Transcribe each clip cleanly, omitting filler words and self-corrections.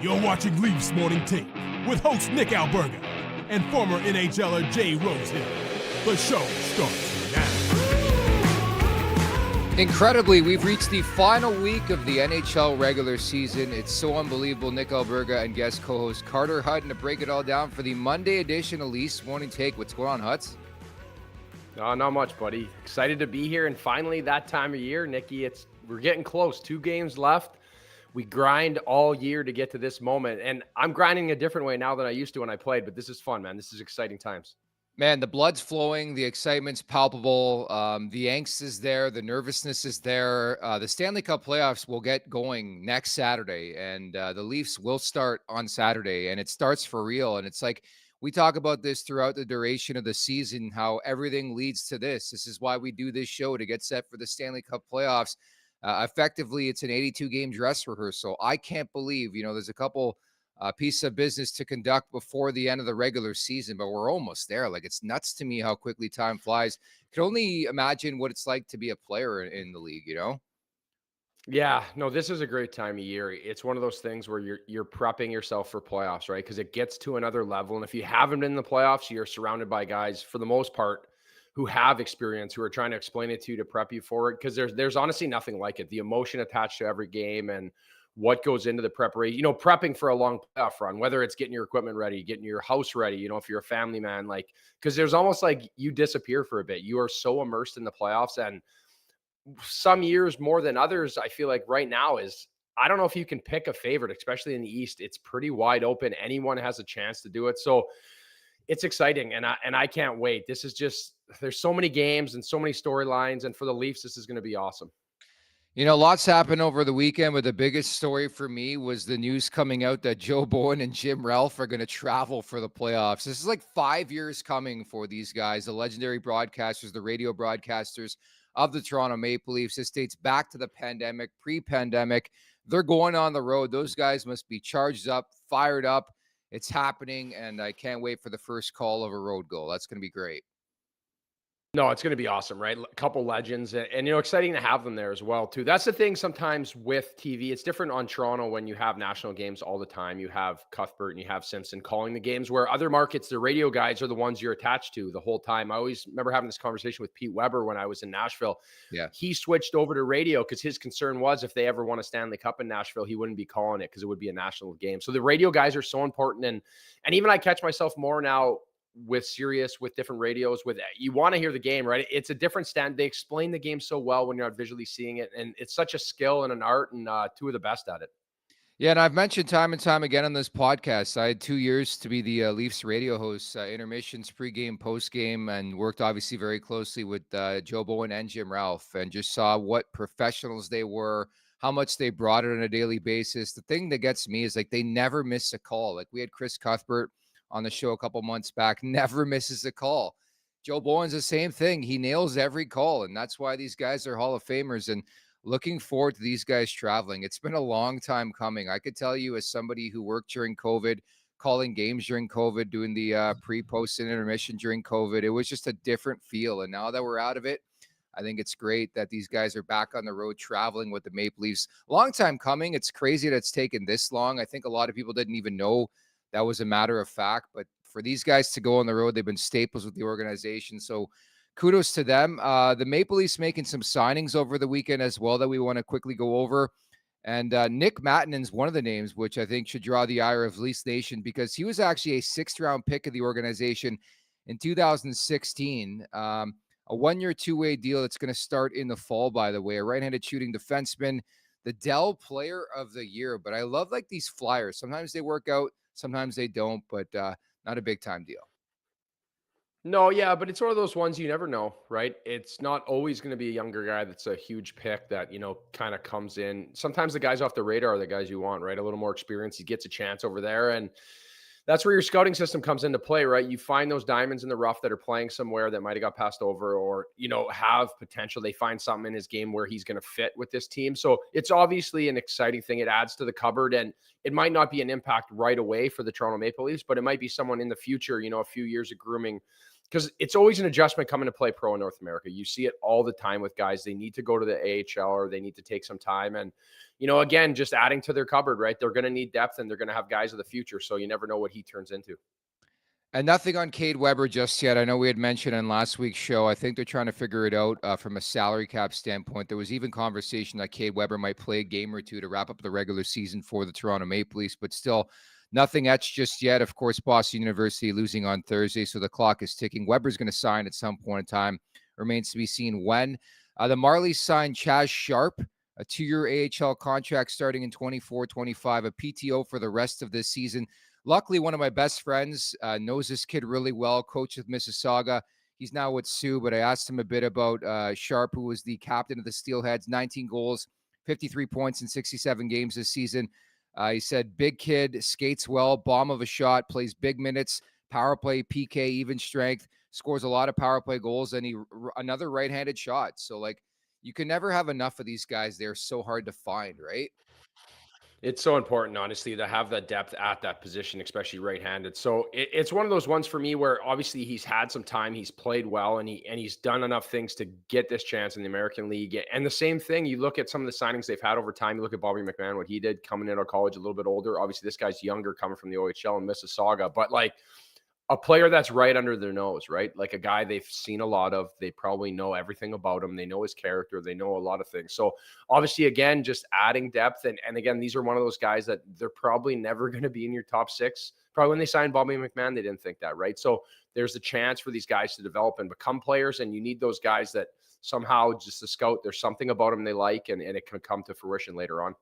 You're watching Leafs Morning Take with host Nick Alberga and former NHLer Jay Rosehill. The show starts now. Incredibly, we've reached the final week of the NHL regular season. It's so unbelievable. Nick Alberga and guest co-host Carter Hutton to break it all down for the Monday edition of Leafs Morning Take. What's going on, Huts? Not much, buddy. Excited to be here, and finally that time of year, Nicky. We're getting close. 2 games left. We grind all year to get to this moment, and I'm grinding a different way now than I used to when I played. But this is fun, man. This is exciting times. Man, the blood's flowing. The excitement's palpable. The angst is there. The nervousness is there. The Stanley Cup playoffs will get going next Saturday, and the Leafs will start on Saturday, and it starts for real. And it's like we talk about this throughout the duration of the season, how everything leads to this. This is why we do this show, to get set for the Stanley Cup playoffs. Effectively, it's an 82-game dress rehearsal. I can't believe, there's a couple pieces of business to conduct before the end of the regular season, but we're almost there. Like, it's nuts to me how quickly time flies. Could only imagine what it's like to be a player in the league, Yeah, no, this is a great time of year. It's one of those things where you're prepping yourself for playoffs, right? Because it gets to another level. And if you haven't been in the playoffs, you're surrounded by guys, for the most part, who have experience, who are trying to explain it to you, to prep you for it. Because there's honestly nothing like it. The emotion attached to every game and what goes into the preparation, prepping for a long playoff run, whether it's getting your equipment ready, getting your house ready, if you're a family man, because there's almost like you disappear for a bit. You are so immersed in the playoffs, and some years more than others, I feel like right now I don't know if you can pick a favorite, especially in the East. It's pretty wide open. Anyone has a chance to do it. So it's exciting, and I can't wait. This is there's so many games and so many storylines, and for the Leafs, this is going to be awesome. Lots happened over the weekend, but the biggest story for me was the news coming out that Joe Bowen and Jim Ralph are going to travel for the playoffs. This is like 5 years coming for these guys, the legendary broadcasters, the radio broadcasters of the Toronto Maple Leafs. This dates back to the pandemic, pre-pandemic. They're going on the road. Those guys must be charged up, fired up. It's happening, and I can't wait for the first call of a road goal. That's going to be great. No, it's going to be awesome, right? A couple legends, and exciting to have them there as well, too. That's the thing sometimes with TV. It's different on Toronto when you have national games all the time. You have Cuthbert and you have Simpson calling the games, where other markets, the radio guys are the ones you're attached to the whole time. I always remember having this conversation with Pete Weber when I was in Nashville. Yeah. He switched over to radio because his concern was if they ever won a Stanley Cup in Nashville, he wouldn't be calling it because it would be a national game. So the radio guys are so important. And even I catch myself more now with Sirius, with different radios, you want to hear the game, right? It's a different stand. They explain the game so well when you're not visually seeing it. And it's such a skill and an art, and 2 of the best at it. Yeah, and I've mentioned time and time again on this podcast, I had 2 years to be the Leafs radio host, intermissions, pregame, postgame, and worked obviously very closely with Joe Bowen and Jim Ralph, and just saw what professionals they were, how much they brought it on a daily basis. The thing that gets me is they never miss a call. Like, we had Chris Cuthbert on the show a couple months back, never misses a call. Joe Bowen's the same thing. He nails every call, and that's why these guys are Hall of Famers, and looking forward to these guys traveling. It's been a long time coming. I could tell you, as somebody who worked during COVID, calling games during COVID, doing the pre-post and intermission during COVID, it was just a different feel. And now that we're out of it, I think it's great that these guys are back on the road traveling with the Maple Leafs. Long time coming. It's crazy that it's taken this long. I think a lot of people didn't even know that was a matter of fact, but for these guys to go on the road, they've been staples with the organization. So kudos to them. The Maple Leafs making some signings over the weekend as well that we want to quickly go over. And Nick Mattinen's one of the names, which I think should draw the ire of Leafs Nation, because he was actually a 6th-round pick of the organization in 2016. A 1-year, 2-way deal that's going to start in the fall, by the way. A right-handed shooting defenseman, the Dell Player of the Year. But I love these flyers. Sometimes they work out, sometimes they don't, but not a big-time deal. No, yeah, but it's one of those ones you never know, right? It's not always going to be a younger guy that's a huge pick that, kind of comes in. Sometimes the guys off the radar are the guys you want, right? A little more experience. He gets a chance over there, and that's where your scouting system comes into play, right? You find those diamonds in the rough that are playing somewhere that might have got passed over, or, have potential. They find something in his game where he's going to fit with this team. So it's obviously an exciting thing. It adds to the cupboard, and it might not be an impact right away for the Toronto Maple Leafs, but it might be someone in the future, a few years of grooming because it's always an adjustment coming to play pro in North America. You see it all the time with guys. They need to go to the AHL or they need to take some time. And, again, just adding to their cupboard, right? They're going to need depth and they're going to have guys of the future. So you never know what he turns into. And nothing on Cade Weber just yet. I know we had mentioned in last week's show, I think they're trying to figure it out from a salary cap standpoint. There was even conversation that Cade Weber might play a game or two to wrap up the regular season for the Toronto Maple Leafs, but still nothing etched just yet. Of course, Boston University losing on Thursday, so the clock is ticking. Weber's going to sign at some point in time. Remains to be seen when. The Marlies signed Chaz Sharp, a 2-year AHL contract starting in 24-25, a PTO for the rest of this season. Luckily, one of my best friends knows this kid really well, coach with Mississauga. He's now with Sioux, but I asked him a bit about Sharp, who was the captain of the Steelheads, 19 goals, 53 points in 67 games this season. He said, big kid, skates well, bomb of a shot, plays big minutes, power play, PK, even strength, scores a lot of power play goals, and another right-handed shot. So, you can never have enough of these guys. They're so hard to find, right? It's so important, honestly, to have that depth at that position, especially right-handed. So it's one of those ones for me where obviously he's had some time, he's played well, and he's done enough things to get this chance in the American League. And the same thing, you look at some of the signings they've had over time. You look at Bobby McMahon, what he did coming out of college a little bit older. Obviously, this guy's younger, coming from the OHL in Mississauga, but a player that's right under their nose, right? Like a guy they've seen a lot of. They probably know everything about him. They know his character. They know a lot of things. So obviously, again, just adding depth. And again, these are one of those guys that they're probably never going to be in your top 6. Probably when they signed Bobby McMahon, they didn't think that, right? So there's a chance for these guys to develop and become players. And you need those guys that somehow just a scout, there's something about them they like, and it can come to fruition later on.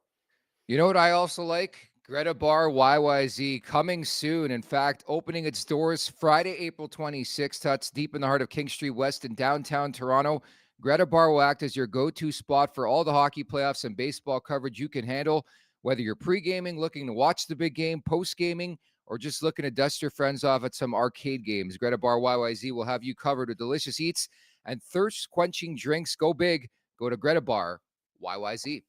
You know what I also like? Greta Bar YYZ coming soon. In fact, opening its doors Friday, April 26th. That's deep in the heart of King Street West in downtown Toronto. Greta Bar will act as your go-to spot for all the hockey playoffs and baseball coverage you can handle. Whether you're pre-gaming, looking to watch the big game, post-gaming, or just looking to dust your friends off at some arcade games, Greta Bar YYZ will have you covered with delicious eats and thirst-quenching drinks. Go big. Go to Greta Bar YYZ.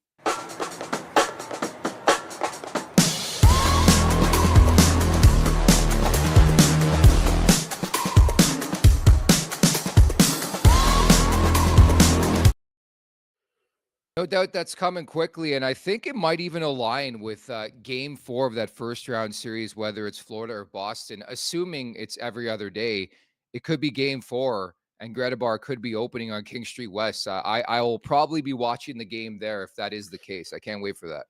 No doubt that's coming quickly, and I think it might even align with Game 4 of that first-round series, whether it's Florida or Boston. Assuming it's every other day, it could be Game 4, and Greta Bar could be opening on King Street West. I will probably be watching the game there if that is the case. I can't wait for that.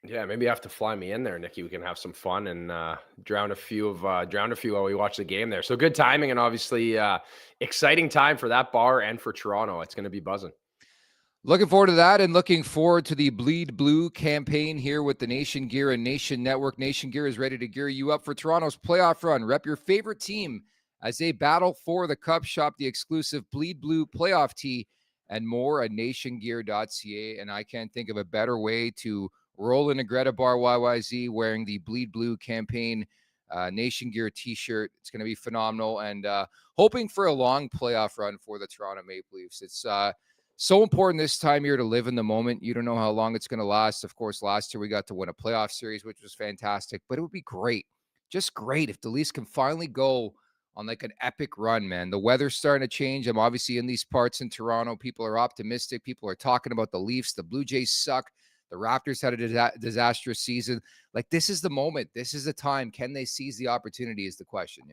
Yeah, maybe you have to fly me in there, Nicky. We can have some fun and drown a few while we watch the game there. So good timing, and obviously exciting time for that bar and for Toronto. It's going to be buzzing. Looking forward to that, and looking forward to the Bleed Blue campaign here with the Nation Gear and Nation Network. Nation Gear is ready to gear you up for Toronto's playoff run. Rep your favorite team as they battle for the cup. Shop the exclusive Bleed Blue playoff tee and more at nationgear.ca. And I can't think of a better way to roll in a Greta Bar YYZ wearing the Bleed Blue campaign Nation Gear t-shirt. It's going to be phenomenal, and hoping for a long playoff run for the Toronto Maple Leafs. It's so important this time of year to live in the moment. You don't know how long it's going to last. Of course, last year we got to win a playoff series, which was fantastic, but it would be great, just great if the Leafs can finally go on an epic run, man. The weather's starting to change. I'm obviously in these parts in Toronto. People are optimistic. People are talking about the Leafs. The Blue Jays suck. The Raptors had a disastrous season. This is the moment. This is the time. Can they seize the opportunity is the question,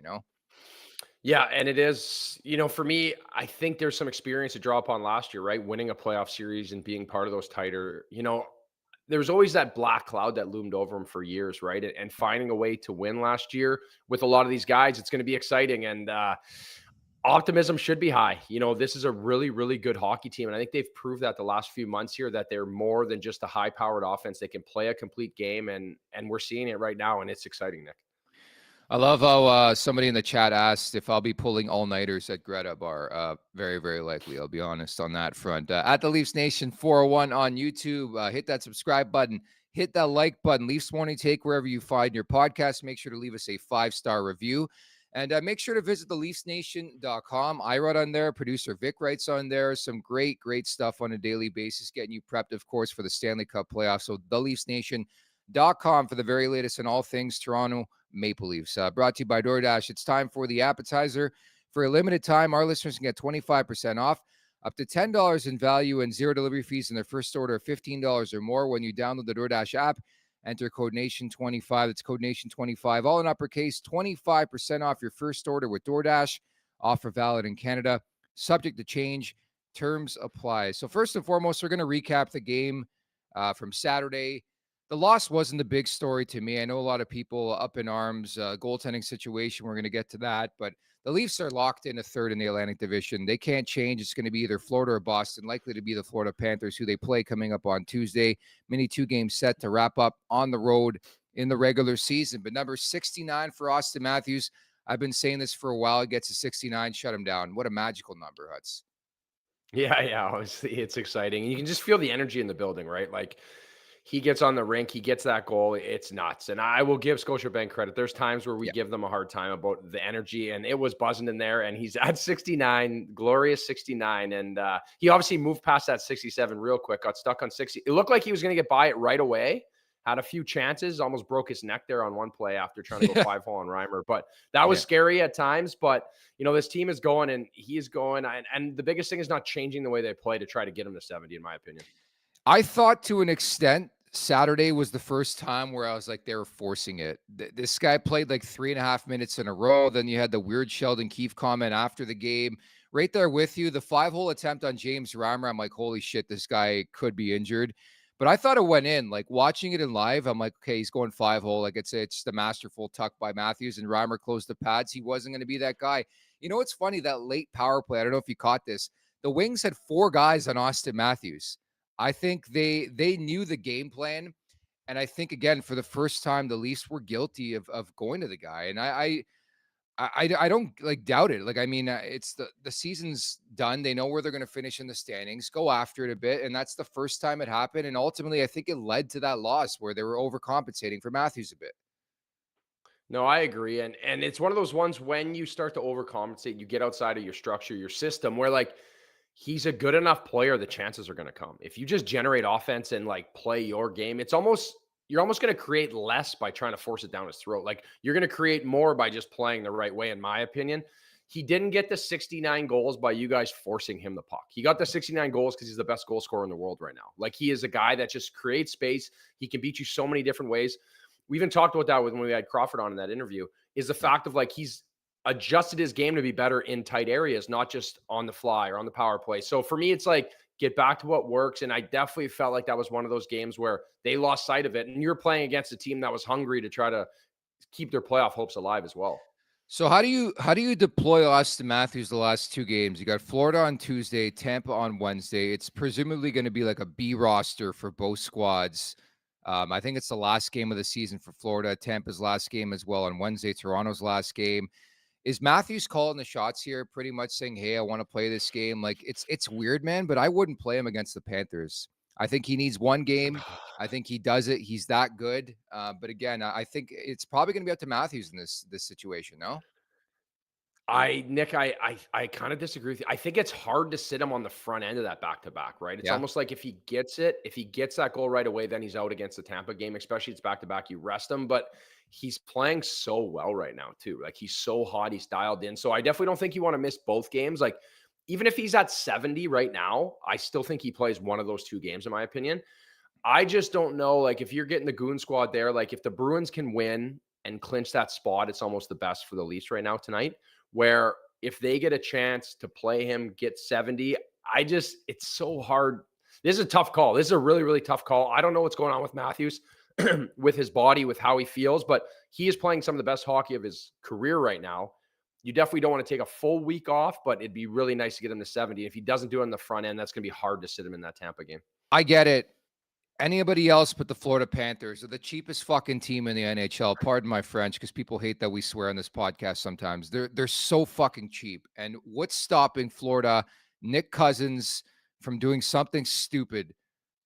Yeah, and it is, for me, I think there's some experience to draw upon last year, right? Winning a playoff series and being part of those tighter, there was always that black cloud that loomed over them for years, right? And finding a way to win last year with a lot of these guys, it's going to be exciting. And optimism should be high. This is a really, really good hockey team. And I think they've proved that the last few months here, that they're more than just a high-powered offense. They can play a complete game, and we're seeing it right now, and it's exciting, Nick. I love how somebody in the chat asked if I'll be pulling all-nighters at Greta Bar. Very, very likely, I'll be honest on that front. At the Leafs Nation 401 on YouTube, hit that subscribe button, hit that like button. Leafs Morning Take wherever you find your podcast. Make sure to leave us a 5-star review. And make sure to visit the LeafsNation.com. I write on there. Producer Vic writes on there. Some great, great stuff on a daily basis, getting you prepped, of course, for the Stanley Cup playoffs. So the LeafsNation.com for the very latest in all things Toronto Maple Leafs. Brought to you by DoorDash. It's time for the appetizer For a limited time, our listeners can get 25% off, up to $10 in value, and zero delivery fees in their first order of $15 or more when you download the DoorDash app. Enter code NATION25. That's code NATION25. All in uppercase, 25% off your first order with DoorDash. Offer valid in Canada. Subject to change. Terms apply. So first and foremost, we're going to recap the game from Saturday. The loss wasn't the big story to me. I know a lot of people up in arms, goaltending situation. We're going to get to that. But the Leafs are locked in a third in the Atlantic Division. They can't change. It's going to be either Florida or Boston, likely to be the Florida Panthers, who they play coming up on Tuesday. Mini 2-game set to wrap up on the road in the regular season. But number 69 for Auston Matthews, I've been saying this for a while. It gets to 69, shut him down. What a magical number, Huts. Yeah. Obviously, it's exciting. And you can just feel the energy in the building, right? Like, he gets on the rink, he gets that goal. It's nuts. And I will give Scotiabank credit. There's times where we give them a hard time about the energy, and it was buzzing in there. And he's at 69, glorious 69. And he obviously moved past that 67 real quick, got stuck on 60. It looked like he was going to get by it right away. Had a few chances, almost broke his neck there on one play after trying to go 5-hole on Reimer. But that was scary at times. But, this team is going, and he is going. And the biggest thing is not changing the way they play to try to get him to 70, in my opinion. I thought to an extent Saturday was the first time where I was like, they were forcing it. This guy played like 3.5 minutes in a row. Then you had the weird Sheldon Keefe comment after the game. Right there with you, the 5-hole attempt on James Reimer, I'm like, holy shit, this guy could be injured. But I thought it went in. Like, watching it in live, I'm like, okay, he's going 5-hole. Like, it's the masterful tuck by Matthews, and Reimer closed the pads. He wasn't going to be that guy. It's funny, that late power play, I don't know if you caught this. The Wings had 4 guys on Auston Matthews. I think they knew the game plan. And I think, again, for the first time, the Leafs were guilty of going to the guy. And I don't doubt it. It's the season's done. They know where they're going to finish in the standings, go after it a bit. And that's the first time it happened. And ultimately, I think it led to that loss where they were overcompensating for Matthews a bit. No, I agree. And it's one of those ones when you start to overcompensate, you get outside of your structure, your system, where he's a good enough player, the chances are going to come. If you just generate offense and play your game, you're almost going to create less by trying to force it down his throat. You're going to create more by just playing the right way, in my opinion. He didn't get the 69 goals by you guys forcing him the puck. He got the 69 goals because he's the best goal scorer in the world right now. He is a guy that just creates space. He can beat you so many different ways. We even talked about that when we had Crawford on in that interview, is the fact of he's adjusted his game to be better in tight areas, not just on the fly or on the power play. So for me, it's get back to what works. And I definitely felt like that was one of those games where they lost sight of it. And you're playing against a team that was hungry to try to keep their playoff hopes alive as well. So how do you deploy Auston Matthews the last 2 games? You got Florida on Tuesday, Tampa on Wednesday. It's presumably going to be like a B roster for both squads. I think it's the last game of the season for Florida. Tampa's last game as well on Wednesday. Toronto's last game. Is Matthews calling the shots here, pretty much saying, hey, I want to play this game? It's weird, man, but I wouldn't play him against the Panthers. I think he needs 1 game. I think he does it. He's that good. But again, I think it's probably going to be up to Matthews in this situation, no? Nick, I kind of disagree with you. I think it's hard to sit him on the front end of that back-to-back, right? It's almost like if he gets that goal right away, then he's out against the Tampa game, especially it's back-to-back, you rest him. But he's playing so well right now too. He's so hot, he's dialed in. So I definitely don't think you want to miss both games. Even if he's at 70 right now, I still think he plays one of those 2 games, in my opinion. I just don't know, if you're getting the goon squad there, if the Bruins can win and clinch that spot, it's almost the best for the Leafs right now tonight. Where if they get a chance to play him, get 70, it's so hard. This is a tough call. This is a really, really tough call. I don't know what's going on with Matthews, with his body, with how he feels, but he is playing some of the best hockey of his career right now. You definitely don't want to take a full week off, but it'd be really nice to get him to 70. If he doesn't do it in the front end, that's going to be hard to sit him in that Tampa game. I get it. Anybody else but the Florida Panthers are the cheapest fucking team in the NHL. Pardon my French, because people hate that we swear on this podcast sometimes. They're so fucking cheap. And what's stopping Florida, Nick Cousins, from doing something stupid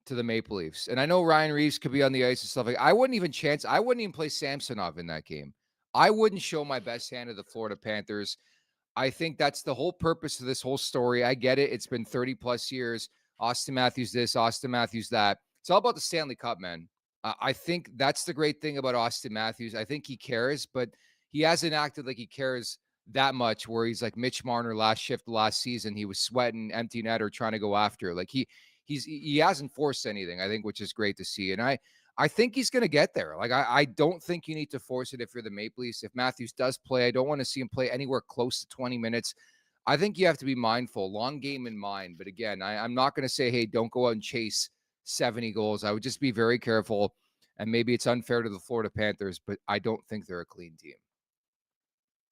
to the Maple Leafs? And I know Ryan Reeves could be on the ice and stuff I wouldn't even play Samsonov in that game. I wouldn't show my best hand to the Florida Panthers. I think that's the whole purpose of this whole story. I get it. It's been 30 plus years. Auston Matthews this, Auston Matthews that. It's all about the Stanley Cup, man. I think that's the great thing about Auston Matthews. I think he cares, but he hasn't acted like he cares that much where he's like Mitch Marner last shift last season. He was sweating empty net or trying to go after. Like he hasn't forced anything, I think, which is great to see. And I think he's going to get there. Like, I don't think you need to force it if you're the Maple Leafs. If Matthews does play, I don't want to see him play anywhere close to 20 minutes. I think you have to be mindful, long game in mind. But again, I'm not going to say, hey, don't go out and chase 70 goals. I would just be very careful. And maybe it's unfair to the Florida Panthers, but I don't think they're a clean team.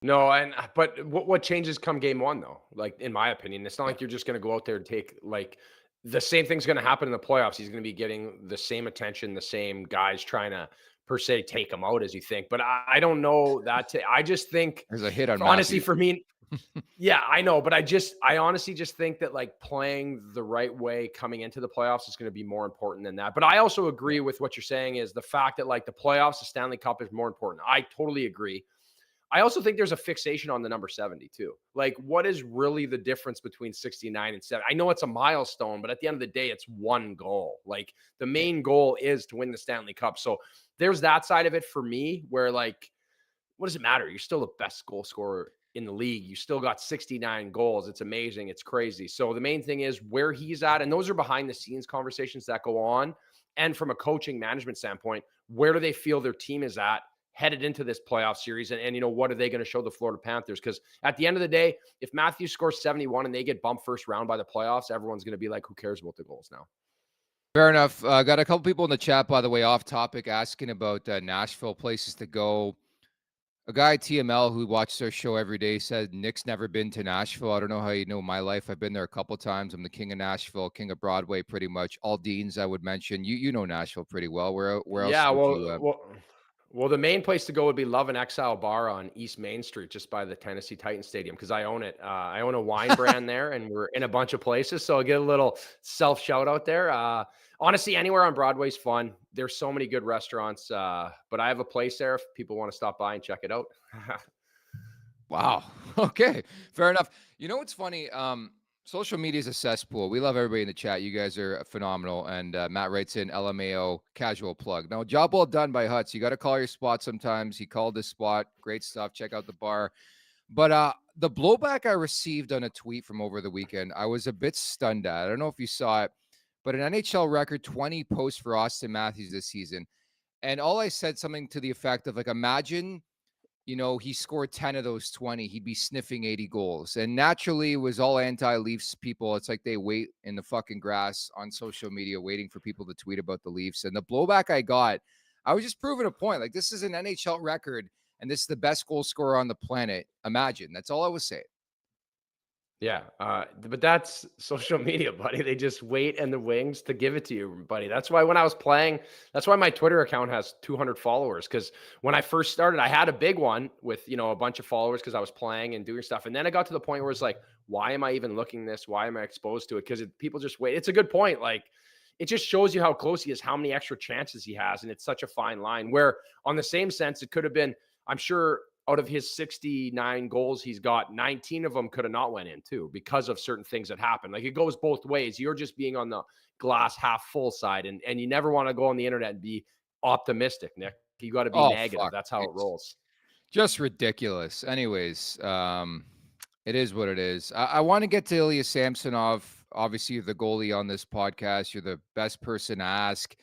No, but what changes come game one though? Like, in my opinion, it's not like you're just going to go out there and take, like, the same thing's going to happen in the playoffs. He's going to be getting the same attention, the same guys trying to per se take him out as you think. But I don't know that. I just think there's a hit on honestly Matthews. For me. Yeah, I know, but I honestly just think that, like, playing the right way coming into the playoffs is going to be more important than that. But I also agree with what you're saying is the fact that, like, the playoffs, the Stanley Cup is more important. I totally agree. I also think there's a fixation on the number 70 too. Like, what is really the difference between 69 and 70? I know it's a milestone, but at the end of the day, it's one goal. Like, the main goal is to win the Stanley Cup. So there's that side of it for me where, like, what does it matter? You're still the best goal scorer in the league. You still got 69 goals. It's amazing. It's crazy. So the main thing is where he's at. And those are behind the scenes conversations that go on. And from a coaching management standpoint, where do they feel their team is at headed into this playoff series? And you know, what are they going to show the Florida Panthers? Because at the end of the day, if Matthews scores 71 and they get bumped first round by the playoffs, everyone's going to be like, who cares about the goals now? Fair enough. Got a couple people in the chat, by the way, off topic, asking about Nashville places to go. A guy at TML who watches our show every day said Nick's never been to Nashville. I don't know how you know my life. I've been there a couple times. I'm the king of Nashville, king of Broadway, pretty much. All Deans, I would mention. You know Nashville pretty well. Where else? Yeah, Would you, well, the main place to go would be Love and Exile Bar on East Main Street, just by the Tennessee Titans Stadium, because I own it. I own a wine brand there, and we're in a bunch of places, so I'll get a little self shout out there. Honestly, anywhere on Broadway is fun. There's so many good restaurants, but I have a place there if people want to stop by and check it out. Wow. Okay. Fair enough. You know what's funny? Social media is a cesspool. We love everybody in the chat. You guys are phenomenal. And Matt writes in LMAO casual plug. Now, job well done by Huts. You got to call your spot sometimes. He called this spot. Great stuff. Check out the bar. But the blowback I received on a tweet from over the weekend, I was a bit stunned at. I don't know if you saw it, but an NHL record 20 posts for Auston Matthews this season. And all I said something to the effect of, like, imagine, you know, he scored 10 of those 20, he'd be sniffing 80 goals. And naturally, it was all anti-Leafs people. It's like they wait in the fucking grass on social media waiting for people to tweet about the Leafs. And the blowback I got, I was just proving a point. Like, this is an NHL record, and this is the best goal scorer on the planet. Imagine. That's all I was saying. Yeah, but that's social media, buddy. They just wait in the wings to give it to you, buddy. That's why when I was playing, that's why my Twitter account has 200 followers. Because when I first started, I had a big one with, you know, a bunch of followers because I was playing and doing stuff. And then I got to the point where it's like, why am I even looking this? Why am I exposed to it? Because people just wait. It's a good point. Like, it just shows you how close he is, how many extra chances he has. And it's such a fine line where on the same sense, it could have been, I'm sure, out of his 69 goals he's got, 19 of them could have not went in too because of certain things that happen. Like, it goes both ways. You're just being on the glass half full side, and you never want to go on the internet and be optimistic, Nick. You got to be negative. Fuck. That's how it rolls. Just ridiculous. Anyways, it is what it is. I want to get to Ilya Samsonov. Obviously, you're the goalie on this podcast. You're the best person to ask.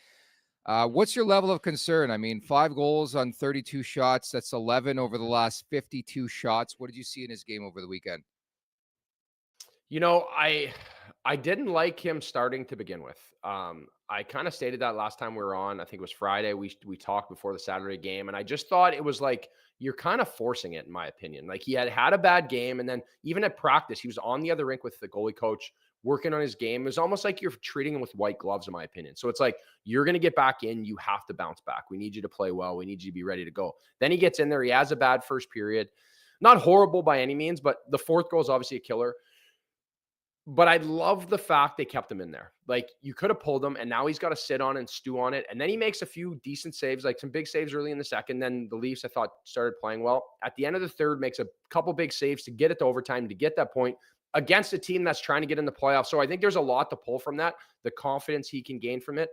What's your level of concern? I mean, 5 goals on 32 shots. That's 11 over the last 52 shots. What did you see in his game over the weekend? You know, I didn't like him starting to begin with. I kind of stated that last time we were on. I think it was Friday. We talked before the Saturday game, and I just thought it was like, you're kind of forcing it, in my opinion. Like, he had a bad game, and then even at practice, he was on the other rink with the goalie coach working on his game. It was almost like you're treating him with white gloves, in my opinion. So it's like, you're going to get back in. You have to bounce back. We need you to play well. We need you to be ready to go. Then he gets in there. He has a bad first period. Not horrible by any means, but the fourth goal is obviously a killer. But I love the fact they kept him in there. Like, you could have pulled him, and now he's got to sit on and stew on it. And then he makes a few decent saves, like some big saves early in the second. Then the Leafs, I thought, started playing well. At the end of the third, makes a couple big saves to get it to overtime, to get that point against a team that's trying to get in the playoffs. So I think there's a lot to pull from that, the confidence he can gain from it.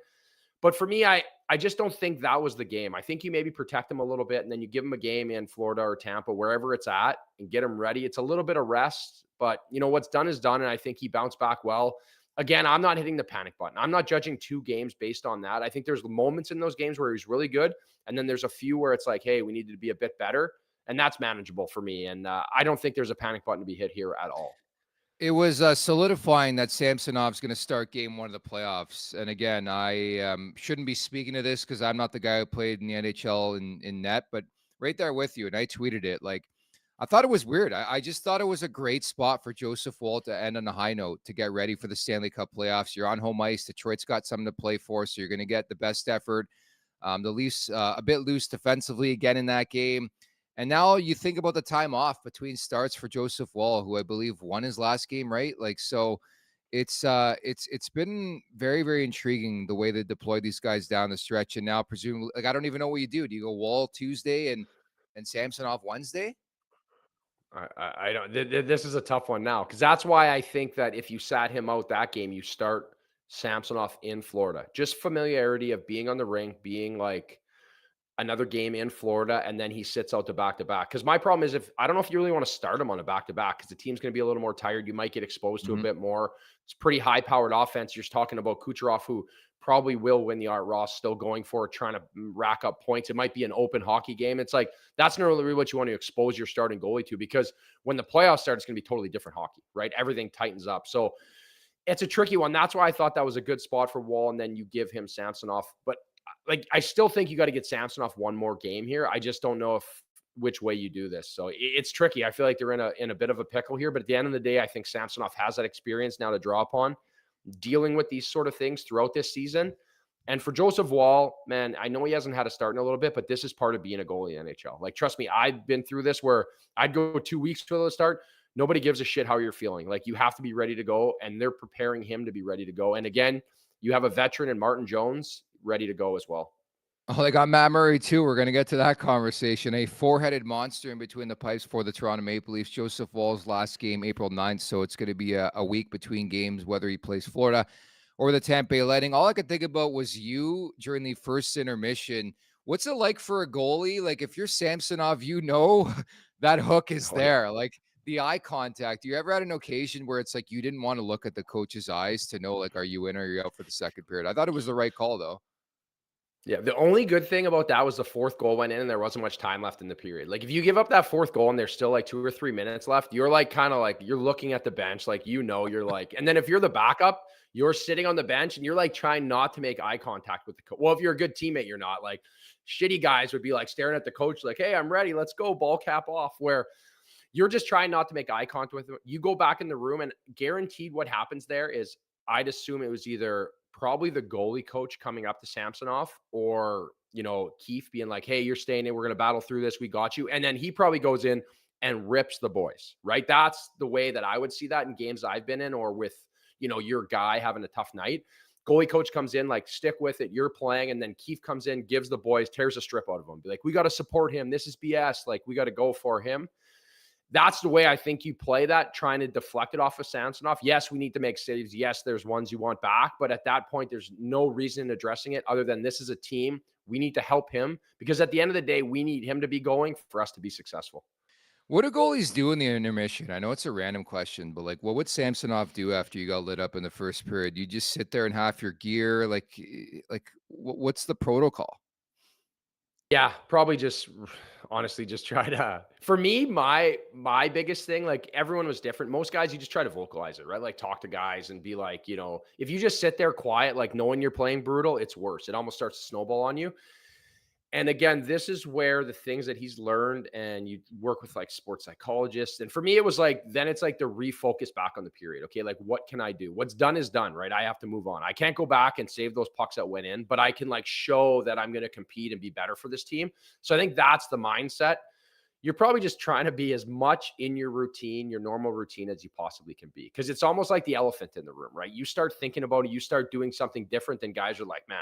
But for me, I I just don't think that was the game. I think you maybe protect him a little bit and then you give him a game in Florida or Tampa, wherever it's at, and get him ready. It's a little bit of rest, but what's done is done. And I think he bounced back well. Again, I'm not hitting the panic button. I'm not judging 2 games based on that. I think there's moments in those games where he was really good. And then there's a few where it's like, hey, we needed to be a bit better. And that's manageable for me. And I don't think there's a panic button to be hit here at all. It was solidifying that Samsonov's going to start game 1 of the playoffs. And again, I shouldn't be speaking to this because I'm not the guy who played in the NHL in net, but right there with you. And I tweeted it. Like, I thought it was weird. I just thought it was a great spot for Joseph Woll to end on a high note to get ready for the Stanley Cup playoffs. You're on home ice. Detroit's got something to play for, so you're going to get the best effort. The Leafs a bit loose defensively again in that game. And now you think about the time off between starts for Joseph Woll, who I believe won his last game, right? Like, so it's been very, very intriguing the way they deploy these guys down the stretch. And now presumably, like, I don't even know what you do. Do you go Woll Tuesday and Samsonov Wednesday? I don't. This is a tough one now because that's why I think that if you sat him out that game, you start Samsonov in Florida. Just familiarity of being on the rink, being like another game in Florida, and then he sits out the back-to-back. Because my problem is I don't know if you really want to start him on a back-to-back because the team's going to be a little more tired. You might get exposed to a bit more. It's pretty high-powered offense. You're talking about Kucherov, who probably will win the Art Ross, still going for it, trying to rack up points. It might be an open hockey game. It's like, that's not really what you want to expose your starting goalie to, because when the playoffs start, it's going to be totally different hockey, right? Everything tightens up. So it's a tricky one. That's why I thought that was a good spot for Woll, and then you give him Samsonov. But like, I still think you got to get Samsonov one more game here. I just don't know which way you do this. So it's tricky. I feel like they're in a bit of a pickle here, but at the end of the day, I think Samsonov has that experience now to draw upon dealing with these sort of things throughout this season. And for Joseph Woll, man, I know he hasn't had a start in a little bit, but this is part of being a goalie in NHL. Like, trust me, I've been through this where I'd go 2 weeks without a start. Nobody gives a shit how you're feeling. Like, you have to be ready to go, and they're preparing him to be ready to go. And again, you have a veteran in Martin Jones ready to go as well. Oh, they got Matt Murray too. We're going to get to that conversation. A 4-headed monster in between the pipes for the Toronto Maple Leafs. Joseph Woll's last game, April 9th. So it's going to be a week between games, whether he plays Florida or the Tampa Bay Lightning. All I could think about was you during the first intermission. What's it like for a goalie? Like, if you're Samsonov, that hook is there. Like, the eye contact. You ever had an occasion where it's like you didn't want to look at the coach's eyes to know, like, are you in or are you out for the second period? I thought it was the right call, though. Yeah, the only good thing about that was the 4th goal went in and there wasn't much time left in the period. Like, if you give up that 4th goal and there's still like 2 or 3 minutes left, you're like, kind of like, you're looking at the bench, like, you're like, and then if you're the backup, you're sitting on the bench and you're like trying not to make eye contact with the coach. Well, if you're a good teammate, you're not. Like, shitty guys would be like staring at the coach, like, hey, I'm ready, let's go, ball cap off, where you're just trying not to make eye contact with them. You go back in the room, and guaranteed what happens there is, I'd assume it was either probably the goalie coach coming up to Samsonov or, Keefe being like, hey, you're staying in. We're going to battle through this. We got you. And then he probably goes in and rips the boys, right? That's the way that I would see that in games I've been in, or with, your guy having a tough night. Goalie coach comes in, like, stick with it, you're playing. And then Keefe comes in, gives the boys, tears a strip out of them. Be like, we got to support him. This is BS. Like, we got to go for him. That's the way I think you play that, trying to deflect it off of Samsonov. Yes, we need to make saves. Yes, there's ones you want back. But at that point, there's no reason in addressing it other than this is a team. We need to help him, because at the end of the day, we need him to be going for us to be successful. What do goalies do in the intermission? I know it's a random question, but like, what would Samsonov do after you got lit up in the first period? You just sit there and half your gear? Like what's the protocol? Yeah, probably just honestly just try to, for me, my biggest thing, like, everyone was different. Most guys, you just try to vocalize it, right? Like, talk to guys and be like, if you just sit there quiet, like, knowing you're playing brutal, it's worse. It almost starts to snowball on you. And again, this is where the things that he's learned, and you work with like sports psychologists. And for me, it was like, then it's like to refocus back on the period. Okay, like, what can I do? What's done is done, right? I have to move on. I can't go back and save those pucks that went in, but I can like show that I'm going to compete and be better for this team. So I think that's the mindset. You're probably just trying to be as much in your routine, your normal routine, as you possibly can be. Because it's almost like the elephant in the room, right? You start thinking about it, you start doing something different, then guys are like, man,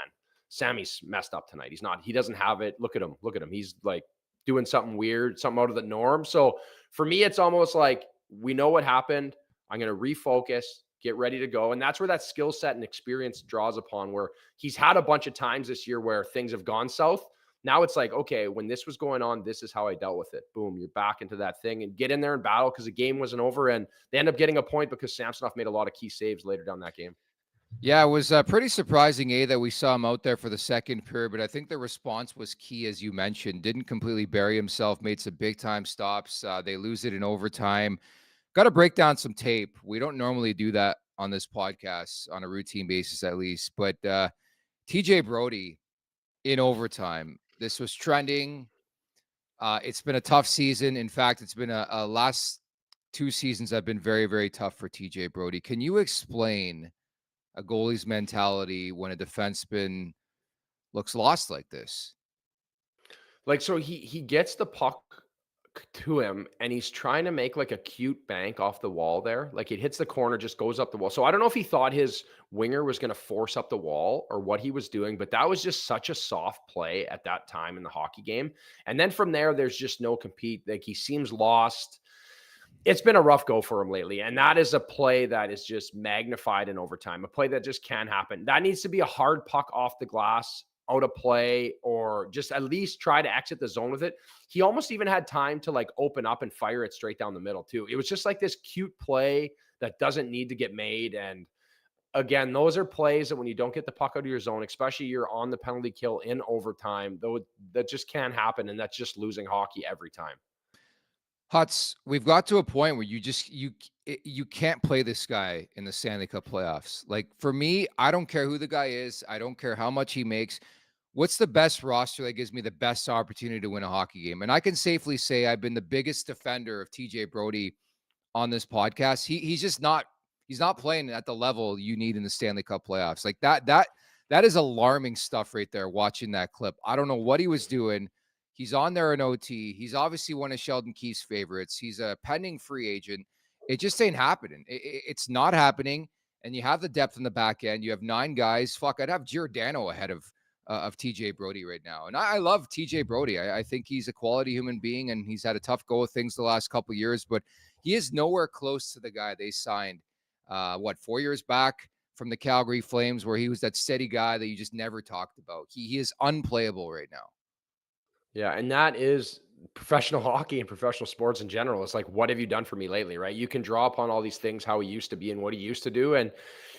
Sammy's messed up tonight. He doesn't have it. Look at him. He's like doing something weird, something out of the norm. So for me, it's almost like, we know what happened. I'm going to refocus, get ready to go. And that's where that skill set and experience draws upon, where he's had a bunch of times this year where things have gone south. Now it's like, okay, when this was going on, this is how I dealt with it. Boom, you're back into that thing and get in there and battle, because the game wasn't over. And they end up getting a point because Samsonov made a lot of key saves later down that game. Yeah, it was pretty surprising, that we saw him out there for the second period, but I think the response was key, as you mentioned. Didn't completely bury himself, made some big-time stops. They lose it in overtime. Got to break down some tape. We don't normally do that on this podcast on a routine basis, at least. But TJ Brody in overtime, this was trending. It's been a tough season. In fact, it's been a last 2 seasons have been very, very tough for TJ Brody. Can you explain a goalie's mentality when a defenseman looks lost like this? Like, so he gets the puck to him and he's trying to make like a cute bank off the wall there. Like, it hits the corner, just goes up the wall. So I don't know if he thought his winger was going to force up the wall or what he was doing, but that was just such a soft play at that time in the hockey game. And then from there, there's just no compete. Like, he seems lost. It's been a rough go for him lately. And that is a play that is just magnified in overtime, a play that just can't happen. That needs to be a hard puck off the glass, out of play, or just at least try to exit the zone with it. He almost even had time to like open up and fire it straight down the middle too. It was just like this cute play that doesn't need to get made. And again, those are plays that when you don't get the puck out of your zone, especially you're on the penalty kill in overtime, though, that just can't happen. And that's just losing hockey every time. Huts, we've got to a point where you can't play this guy in the Stanley Cup playoffs. Like, for me, I don't care who the guy is. I don't care how much he makes. What's the best roster that gives me the best opportunity to win a hockey game? And I can safely say I've been the biggest defender of TJ Brody on this podcast. He's not playing at the level you need in the Stanley Cup playoffs. Like, that is alarming stuff right there, watching that clip. I don't know what he was doing. He's on there in OT. He's obviously one of Sheldon Keefe's favorites. He's a pending free agent. It just ain't happening. It's not happening. And you have the depth in the back end. You have 9 guys. Fuck, I'd have Giordano ahead of TJ Brody right now. And I love TJ Brody. I think he's a quality human being, and he's had a tough go of things the last couple of years, but he is nowhere close to the guy they signed, 4 years back from the Calgary Flames, where he was that steady guy that you just never talked about. He is unplayable right now. Yeah, and that is professional hockey and professional sports in general. It's like, what have you done for me lately, right? You can draw upon all these things, how he used to be and what he used to do, and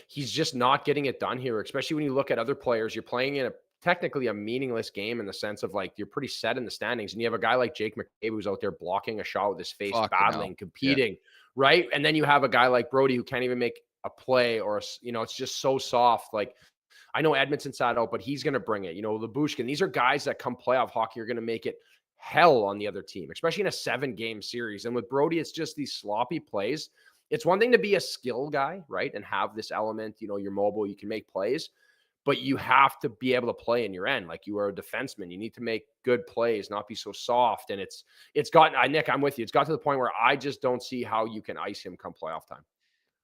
he's just not getting it done here, especially when you look at other players. You're playing in a technically a meaningless game in the sense of like you're pretty set in the standings, and you have a guy like Jake McCabe who's out there blocking a shot with his face, battling, competing, right? And then you have a guy like Brody who can't even make a play, or, it's just so soft. Like, I know Edmondson sat out, but he's going to bring it. Labushkin, these are guys that come playoff hockey are going to make it hell on the other team, especially in a 7-game series. And with Brody, it's just these sloppy plays. It's one thing to be a skill guy, right? And have this element, you're mobile, you can make plays, but you have to be able to play in your end. Like, you are a defenseman. You need to make good plays, not be so soft. And it's gotten, Nick, I'm with you. It's got to the point where I just don't see how you can ice him come playoff time.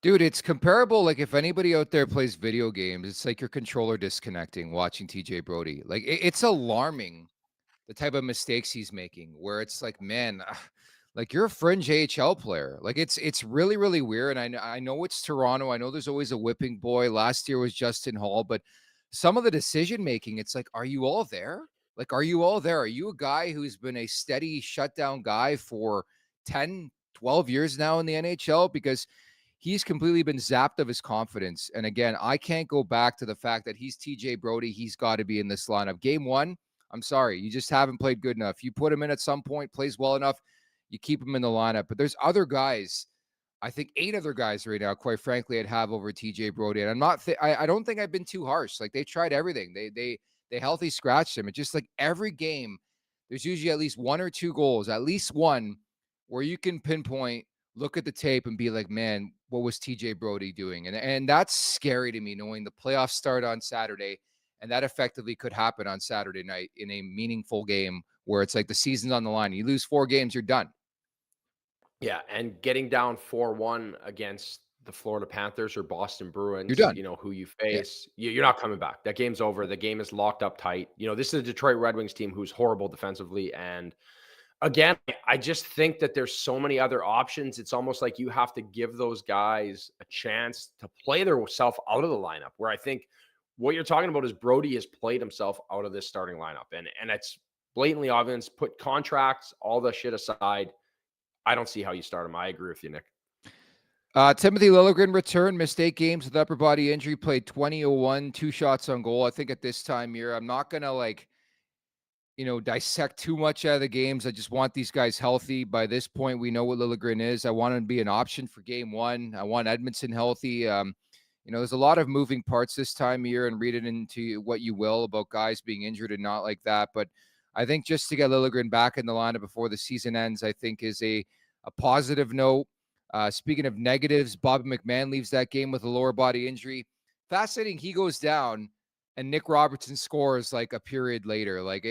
Dude, it's comparable. Like, if anybody out there plays video games, it's like your controller disconnecting watching TJ Brody. Like, it's alarming the type of mistakes he's making, where it's like, man, like, you're a fringe AHL player. Like, it's really, really weird. And I know it's Toronto. I know there's always a whipping boy. Last year was Justin Hall, but some of the decision making, it's like, are you all there? Like, are you all there? Are you a guy who's been a steady shutdown guy for 10, 12 years now in the NHL? Because he's completely been zapped of his confidence. And again, I can't go back to the fact that he's TJ Brody. He's got to be in this lineup. Game 1, I'm sorry, you just haven't played good enough. You put him in at some point, plays well enough, you keep him in the lineup. But there's other guys, I think 8 other guys right now, quite frankly, I'd have over TJ Brody. And I don't think I've been too harsh. Like, they tried everything. They healthy scratched him. It's just like every game, there's usually at least 1 or 2 goals, at least one, where you can pinpoint, look at the tape and be like, man, what was TJ Brody doing? And that's scary to me, knowing the playoffs start on Saturday, and that effectively could happen on Saturday night in a meaningful game where it's like the season's on the line. You lose 4 games, you're done. Yeah, and getting down 4-1 against the Florida Panthers or Boston Bruins, You're done. who you face, you're not coming back. That game's over. The game is locked up tight. This is a Detroit Red Wings team who's horrible defensively, and Again, I just think that there's so many other options. It's almost like you have to give those guys a chance to play themselves out of the lineup, where I think what you're talking about is Brody has played himself out of this starting lineup. And it's blatantly obvious. Put contracts, all the shit aside. I don't see how you start him. I agree with you, Nick. Timothy Liljegren returned, missed 8 games with upper body injury, played 20-01, 2 shots on goal. I think at this time here, I'm not going to dissect too much out of the games. I just want these guys healthy. By this point, we know what Liljegren is. I want him to be an option for game 1. I want Edmondson healthy. There's a lot of moving parts this time of year, and read it into what you will about guys being injured and not like that. But I think just to get Liljegren back in the lineup before the season ends, I think is a positive note. Speaking of negatives, Bobby McMahon leaves that game with a lower body injury. Fascinating. He goes down and Nick Robertson scores like a period later. Like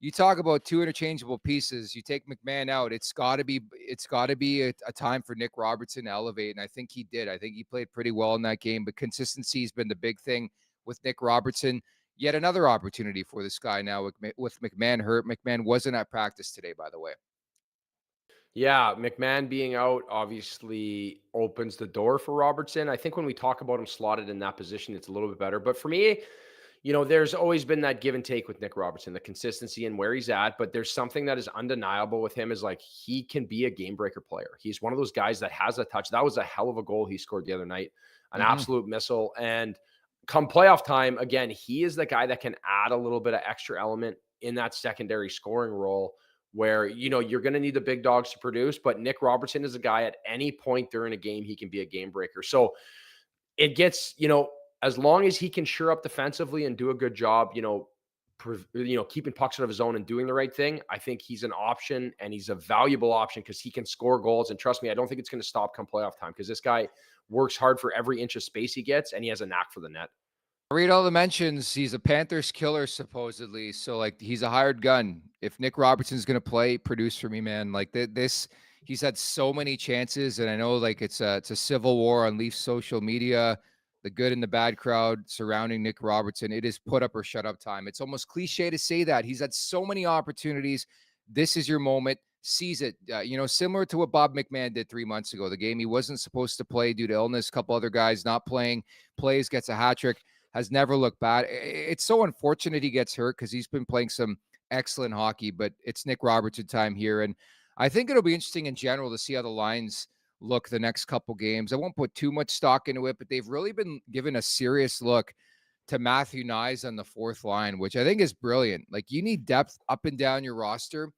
you talk about 2 interchangeable pieces. You take McMahon out. It's got to be a time for Nick Robertson to elevate. And I think he did. I think he played pretty well in that game, but consistency has been the big thing with Nick Robertson. Yet another opportunity for this guy now with McMahon hurt. McMahon wasn't at practice today, by the way. Yeah, McMahon being out obviously opens the door for Robertson. I think when we talk about him slotted in that position, it's a little bit better. But for me, there's always been that give and take with Nick Robertson, the consistency and where he's at. But there's something that is undeniable with him is like he can be a game breaker player. He's one of those guys that has a touch. That was a hell of a goal he scored the other night, an absolute missile. And come playoff time, again, he is the guy that can add a little bit of extra element in that secondary scoring role, where, you're going to need the big dogs to produce, but Nick Robertson is a guy at any point during a game, he can be a game breaker. So it gets, as long as he can shore up defensively and do a good job, keeping pucks out of his zone and doing the right thing, I think he's an option, and he's a valuable option because he can score goals. And trust me, I don't think it's going to stop come playoff time, because this guy works hard for every inch of space he gets, and he has a knack for the net. I read all the mentions. He's a Panthers killer, supposedly. So, he's a hired gun. If Nick Robertson's going to produce for me, man. Like, this, he's had so many chances. And I know, it's a civil war on Leafs social media, the good and the bad crowd surrounding Nick Robertson. It is put up or shut up time. It's almost cliche to say that. He's had so many opportunities. This is your moment. Seize it. Similar to what Bob McMahon did 3 months ago. The game he wasn't supposed to play due to illness. A couple other guys not playing. Plays, gets a hat trick. Has never looked bad. It's so unfortunate he gets hurt because he's been playing some excellent hockey, but it's Nick Robertson time here. And I think it'll be interesting in general to see how the lines look the next couple games. I won't put too much stock into it, but they've really been given a serious look to Matthew Nyes on the 4th line, which I think is brilliant. Like, you need depth up and down your roster.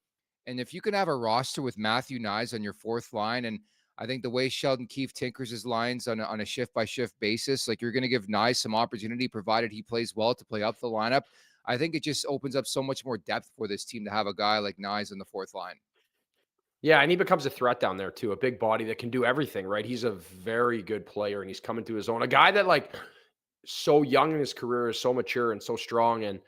And if you can have a roster with Matthew Nyes on your 4th line, and I think the way Sheldon Keefe tinkers his lines on a shift-by-shift basis, you're going to give Nyes some opportunity, provided he plays well, to play up the lineup. I think it just opens up so much more depth for this team to have a guy like Nyes on the 4th line. Yeah, and he becomes a threat down there too, a big body that can do everything, right? He's a very good player, and he's coming to his own. A guy that, so young in his career, is so mature and so strong. And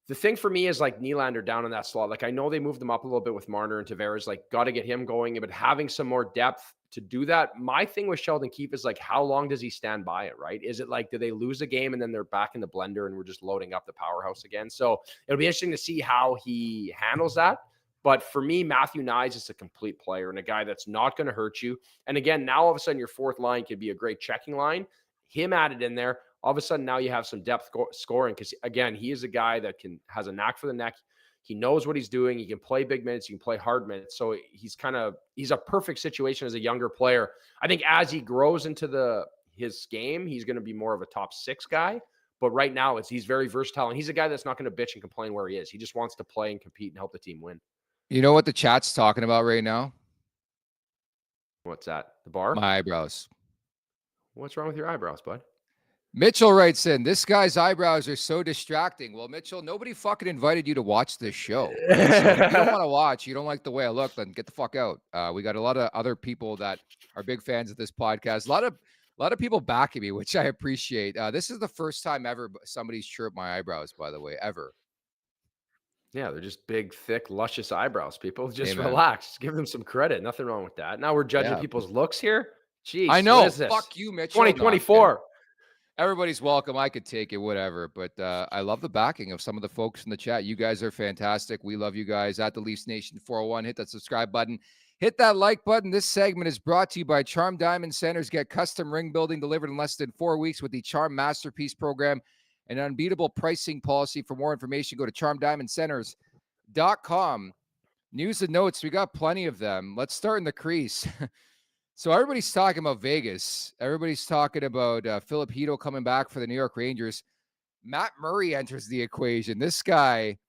the thing for me is, Nylander down in that slot. I know they moved him up a little bit with Marner and Tavares. Got to get him going, but having some more depth to do that. My thing with Sheldon Keefe is, how long does he stand by it, right? Is it do they lose a game and then they're back in the blender and we're just loading up the powerhouse again? So it'll be interesting to see how he handles that. But for me, Matthew Nyes is a complete player and a guy that's not going to hurt you. And again, now all of a sudden your 4th line could be a great checking line. Him added in there. All of a sudden now you have some depth scoring, because, again, he is a guy that has a knack for the neck. He knows what he's doing. He can play big minutes. He can play hard minutes. So he's a perfect situation as a younger player. I think as he grows into his game, he's going to be more of a top 6 guy. But right now he's very versatile, and he's a guy that's not going to bitch and complain where he is. He just wants to play and compete and help the team win. You know what the chat's talking about right now? What's that? The bar? My eyebrows. What's wrong with your eyebrows, bud? Mitchell writes in, this guy's eyebrows are so distracting. Well, Mitchell, nobody fucking invited you to watch this show. So if you don't want to watch, you don't like the way I look, then get the fuck out. We got a lot of other people that are big fans of this podcast. A lot of people backing me, which I appreciate. This is the first time ever somebody's chirped my eyebrows, by the way, ever. Yeah, they're just big, thick, luscious eyebrows, people. Just relax. Just give them some credit. Nothing wrong with that. Now we're judging people's looks here. Jeez. I know. What is this? Fuck you, Mitchell. 2024. Everybody's welcome. I could take it, whatever. But I love the backing of some of the folks in the chat. You guys are fantastic. We love you guys at the Leafs Nation 401. Hit that subscribe button. Hit that like button. This segment is brought to you by Charm Diamond Centers. Get custom ring building delivered in less than 4 weeks with the Charm Masterpiece Program, an unbeatable pricing policy. For more information, go to charmdiamondcenters.com. News and notes. We got plenty of them. Let's start in the crease. So everybody's talking about Vegas. Everybody's talking about Philip Hito coming back for the New York Rangers. Matt Murray enters the equation. This guy,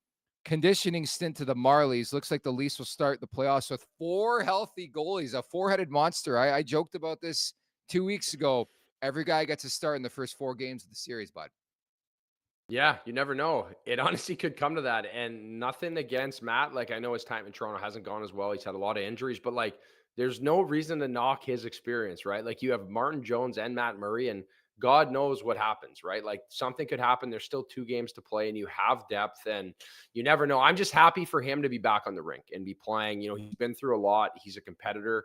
conditioning stint to the Marlies. Looks like the Leafs will start the playoffs with 4 healthy goalies, a 4-headed monster. I joked about this 2 weeks ago. Every guy gets a start in the first 4 games of the series, bud. Yeah, you never know. It honestly could come to that. And nothing against Matt. Like, I know his time in Toronto hasn't gone as well. He's had a lot of injuries, but like, there's no reason to knock his experience, right? Like, you have Martin Jones and Matt Murray, and God knows what happens, right? Like, something could happen. There's still 2 games to play, and you have depth, and you never know. I'm just happy for him to be back on the rink and be playing. You know, he's been through a lot. He's a competitor.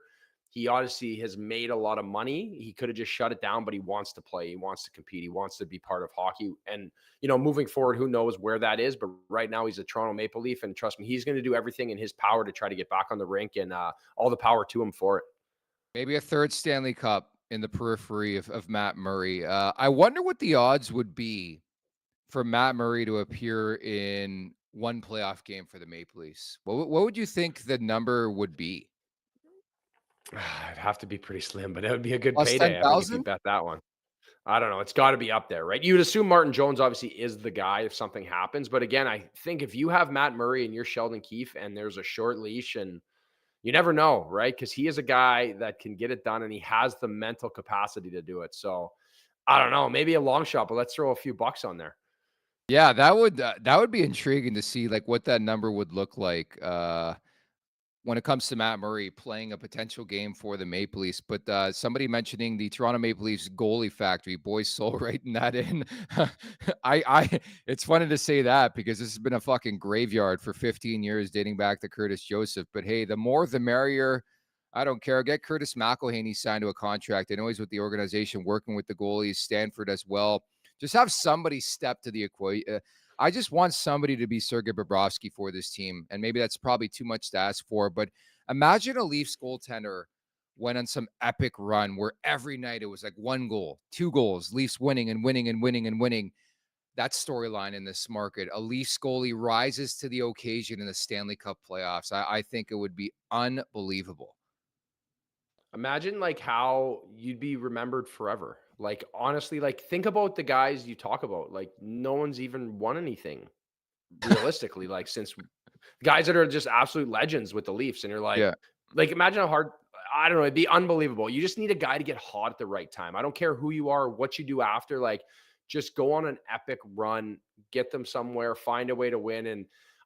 He obviously has made a lot of money. He could have just shut it down, but he wants to play. He wants to compete. He wants to be part of hockey. And, you know, moving forward, who knows where that is. But right now he's a Toronto Maple Leaf. And trust me, he's going to do everything in his power to try to get back on the rink, and all the power to him for it. Maybe a 3rd Stanley Cup in the periphery of Matt Murray. I wonder what the odds would be for Matt Murray to appear in one playoff game for the Maple Leafs. What would you think the number would be? It'd have to be pretty slim, but it would be a good Plus payday. I think if you 10,000? bet that one. I don't know. It's got to be up there, right? You'd assume Martin Jones obviously is the guy if something happens. But again, I think if you have Matt Murray and you're Sheldon Keefe and there's a short leash, and you never know, right? Because he is a guy that can get it done, and he has the mental capacity to do it. So I don't know, maybe a long shot, but let's throw a few bucks on there. Yeah, that would be intriguing to see like what that number would look like when it comes to Matt Murray playing a potential game for the Maple Leafs. But somebody mentioning the Toronto Maple Leafs goalie factory, boys soul writing that in. It's funny to say that because this has been a fucking graveyard for 15 years dating back to Curtis Joseph. But hey, the more the merrier. I don't care. Get Curtis McElhaney signed to a contract. I know he's with the organization working with the goalies, Stanford as well. Just have somebody step to the equation. I just want somebody to be Sergei Bobrovsky for this team. And maybe that's probably too much to ask for. But imagine a Leafs goaltender went on some epic run where every night it was like 1 goal, 2 goals, Leafs winning and winning and winning and winning. That storyline in this market. A Leafs goalie rises to the occasion in the Stanley Cup playoffs. I think it would be unbelievable. Imagine like how you'd be remembered forever. Like, honestly, like, think about the guys you talk about. Like, no one's even won anything realistically, like, since guys that are just absolute legends with the Leafs. And you're Yeah. like, imagine how hard, I don't know, it'd be unbelievable. You just need a guy to get hot at the right time. I don't care who you are, what you do after, like, just go on an epic run, get them somewhere, find a way to win. And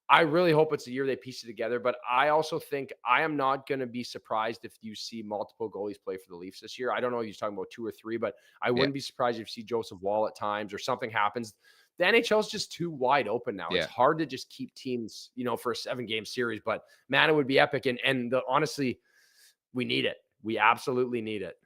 I really hope it's the year they piece it together. But I also think I am not going to be surprised if you see multiple goalies play for the Leafs this year. I don't know if he's talking about 2 or 3, but I wouldn't be surprised if you see Joseph Wall at times or something happens. The NHL is just too wide open now. Yeah. It's hard to just keep teams, you know, for a 7-game series. But man, it would be epic. And honestly, we need it. We absolutely need it.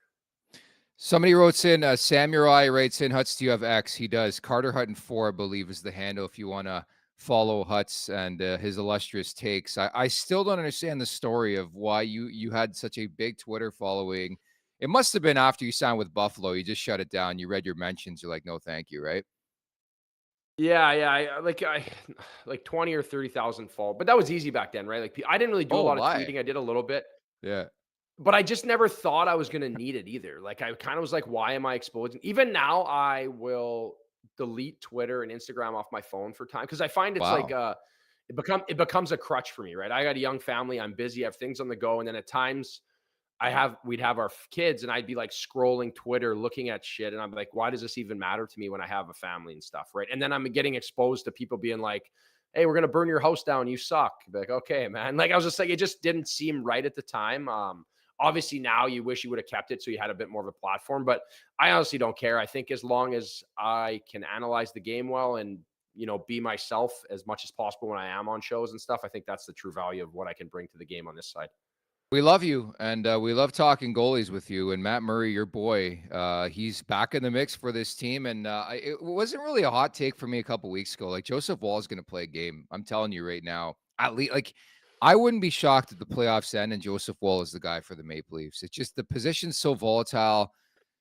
Somebody wrote in, Samurai writes in, Huts, do you have X? He does. Carter Hutton 4, I believe, is the handle if you want to follow Huts and his illustrious takes. I still don't understand the story of why you had such a big Twitter following. It must have been after you signed with Buffalo. You just shut it down. You read your mentions. You're like, no, thank you, right? Yeah, I like 20 or 30,000 fall, but that was easy back then, right? Like, I didn't really do a lot of why? tweeting. I did a little bit. Yeah. But I just never thought I was going to need it either. Like, I kind of was like, why am I exposing? Even now, I will delete Twitter and Instagram off my phone for time because I find it's like Wow. it becomes a crutch for me, right? I got a young family, I'm busy, I have things on the go, and then at times we'd have our kids, and I'd be like scrolling Twitter, looking at shit, and I'm like, why does this even matter to me when I have a family and stuff, right? And then I'm getting exposed to people being like, hey, we're gonna burn your house down, you suck. Be like, okay, man. Like, I was just like, it just didn't seem right at the time. Obviously now you wish you would have kept it so you had a bit more of a platform, but I honestly don't care. I think as long as I can analyze the game well and, you know, be myself as much as possible when I am on shows and stuff, I think that's the true value of what I can bring to the game on this side. We love you, and we love talking goalies with you. And Matt Murray, your boy, he's back in the mix for this team. And it wasn't really a hot take for me a couple weeks ago. Like Joseph Wall is going to play a game. I'm telling you right now. At least, like, I wouldn't be shocked if the playoffs end and Joseph Wall is the guy for the Maple Leafs. It's just the position's so volatile.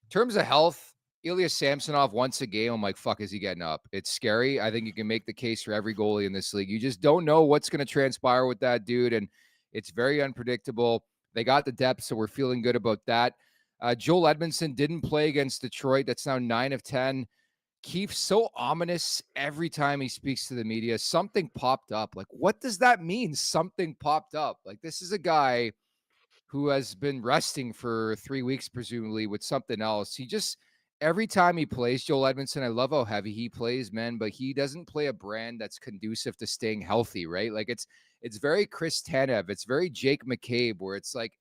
In terms of health, Ilya Samsonov once a game, I'm like, fuck, is he getting up? It's scary. I think you can make the case for every goalie in this league. You just don't know what's going to transpire with that dude, and it's very unpredictable. They got the depth, so we're feeling good about that. Joel Edmondson didn't play against Detroit. That's now 9 of 10. Keefe's so ominous every time he speaks to the media. Something popped up. Like, what does that mean? Something popped up. Like, this is a guy who has been resting for 3 weeks, presumably, with something else. He just, every time he plays, Joel Edmondson, I love how heavy he plays, man, but he doesn't play a brand that's conducive to staying healthy, right? Like it's very Chris Tanev. It's very Jake McCabe, where it's like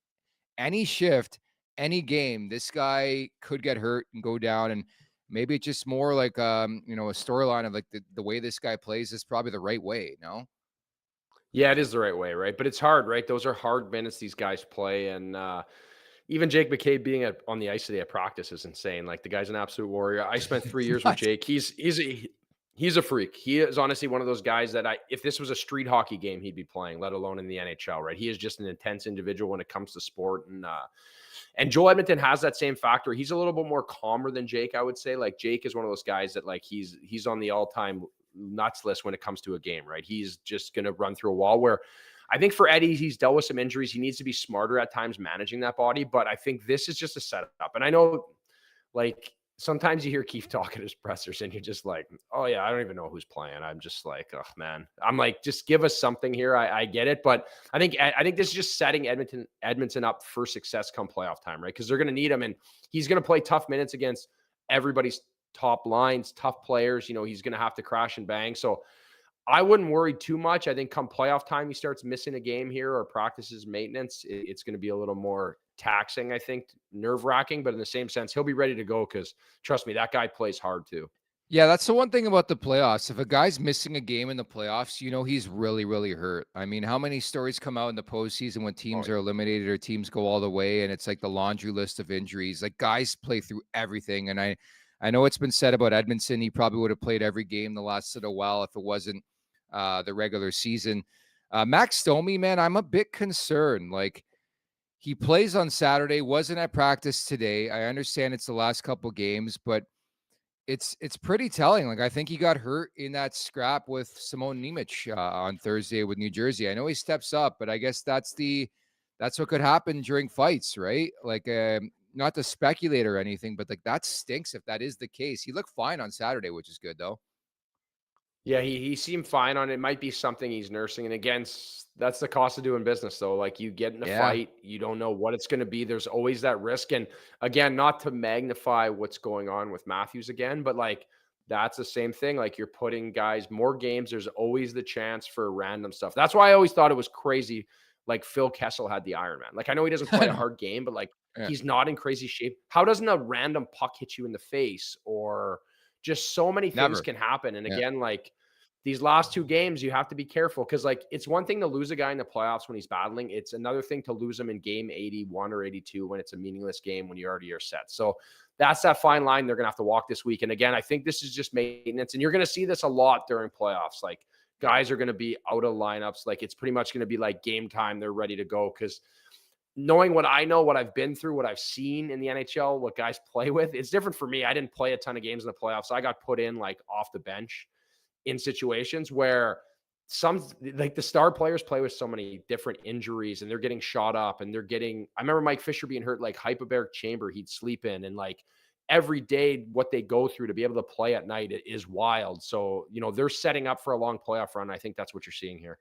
any shift, any game, this guy could get hurt and go down. And maybe it's just more like, a storyline of like the way this guy plays is probably the right way, no? Yeah, it is the right way, right? But it's hard, right? Those are hard minutes these guys play. And even Jake McCabe being on the ice today at practice is insane. Like, the guy's an absolute warrior. I spent 3 years with Jake. He's a freak. He is honestly one of those guys that if this was a street hockey game, he'd be playing, let alone in the NHL, right? He is just an intense individual when it comes to sport. And Joel Edmonton has that same factor. He's a little bit more calmer than Jake, I would say. Like, Jake is one of those guys that, like, he's on the all-time nuts list when it comes to a game, right? He's just going to run through a wall. Where I think for Eddie, he's dealt with some injuries. He needs to be smarter at times managing that body. But I think this is just a setup. And I know, like, sometimes you hear Keefe talk at his pressers and you're just like, oh yeah, I don't even know who's playing. I'm just like, oh man, I'm like, just give us something here. I get it. But I think this is just setting Edmonton up for success come playoff time, right? Because they're going to need him, and he's going to play tough minutes against everybody's top lines, tough players. He's going to have to crash and bang. So I wouldn't worry too much. I think come playoff time, he starts missing a game here or practices maintenance. It's going to be a little more taxing, I think, nerve-wracking, but in the same sense, he'll be ready to go because, trust me, that guy plays hard too. Yeah, that's the one thing about the playoffs. If a guy's missing a game in the playoffs, he's really, really hurt. I mean, how many stories come out in the postseason when teams are eliminated or teams go all the way, and it's like the laundry list of injuries. Like, guys play through everything, and I know it's been said about Edmondson. He probably would have played every game the last little while if it wasn't the regular season. Max Domi, man, I'm a bit concerned. Like, he plays on Saturday, wasn't at practice today. I understand it's the last couple games, but it's pretty telling. Like, I think he got hurt in that scrap with Simone Nemec on Thursday with New Jersey. I know he steps up, but I guess that's what could happen during fights, right? Like, not to speculate or anything, but like, that stinks if that is the case. He looked fine on Saturday, which is good though. Yeah, he seemed fine on it. Might be something he's nursing. And again, that's the cost of doing business, though. Like, you get in a fight, you don't know what it's going to be. There's always that risk. And again, not to magnify what's going on with Matthews again, but like, that's the same thing. Like, you're putting guys more games. There's always the chance for random stuff. That's why I always thought it was crazy. Like, Phil Kessel had the Ironman. Like, I know he doesn't play a hard game, but like, he's not in crazy shape. How doesn't a random puck hit you in the face? Or just so many things can happen. And again, like, these last two games, you have to be careful because, like, it's one thing to lose a guy in the playoffs when he's battling. It's another thing to lose him in game 81 or 82 when it's a meaningless game when you already are set. So that's that fine line they're going to have to walk this week. And again, I think this is just maintenance. And you're going to see this a lot during playoffs. Like, guys are going to be out of lineups. Like, it's pretty much going to be like game time. They're ready to go because knowing what I know, what I've been through, what I've seen in the NHL, what guys play with, it's different for me. I didn't play a ton of games in the playoffs. I got put in like off the bench in situations where the star players play with so many different injuries and they're getting shot up and I remember Mike Fisher being hurt, like hyperbaric chamber he'd sleep in, and like every day what they go through to be able to play at night is wild. So, they're setting up for a long playoff run. I think that's what you're seeing here.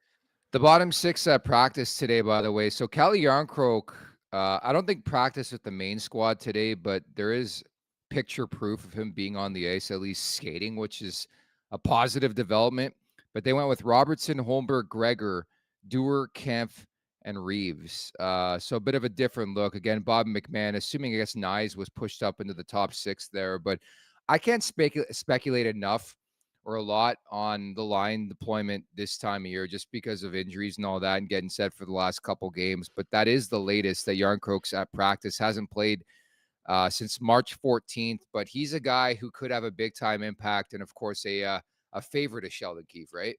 The bottom six at practice today, by the way. So Calle Jarnkrok, I don't think practiced with the main squad today, but there is picture proof of him being on the ice, at least skating, which is a positive development. But they went with Robertson, Holmberg, Gregor, Dewar, Kempf, and Reeves. So a bit of a different look. Again, Bob McMahon, assuming, I guess, Nyes was pushed up into the top six there. But I can't speculate enough or a lot on the line deployment this time of year just because of injuries and all that and getting set for the last couple games. But that is the latest that Yarncroke's at practice. Hasn't played since March 14th, but he's a guy who could have a big time impact and, of course, a favorite of Sheldon Keefe, right?